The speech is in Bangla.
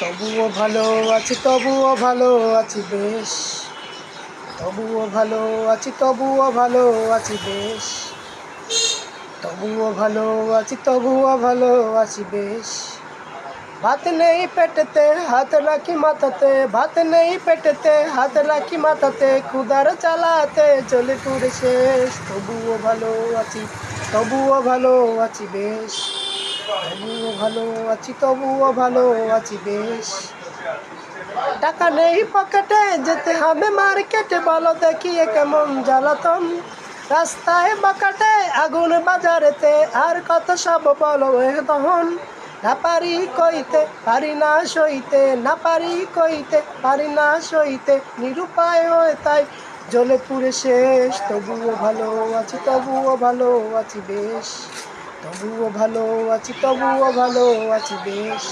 তবুও ভালো আছি, তবুও ভালো আছি বেশ। তবুও ভালো আছি, তবুও ভালো আছি বেশ। তবুও ভালো আছি, তবুও ভালো আছি বেশ। ভাত নেই পেটেতে হাত রাখি মাথাতে, ভাত নেই পেটেতে হাত রাখি মাথাতে, ক্ষুধার জ্বালাতে চলে পুরে শেষ। তবুও ভালো আছি, তবুও ভালো আছি বেশ। তবুও ভালো আছি, তবুও ভালো আছি বেশ। টাকা নেই পকেটে যেতে হবে মার্কেটে, বলো দেখিয়ে কেমন জ্বালাতন। রাস্তায় বাকাটে আগুন বাজারেতে, আর কত সব বলো এ দহন। না পারি কইতে পারি না সইতে, না পারি কইতে পারি না সইতে, নিরুপায় হয়ে তাই জ্বলে পুড়ে শেষ। তবুও ভালো আছি, তবুও ভালো আছি বেশ। তবুও ভালো আছি, তবুও ভালো আছি বেশ।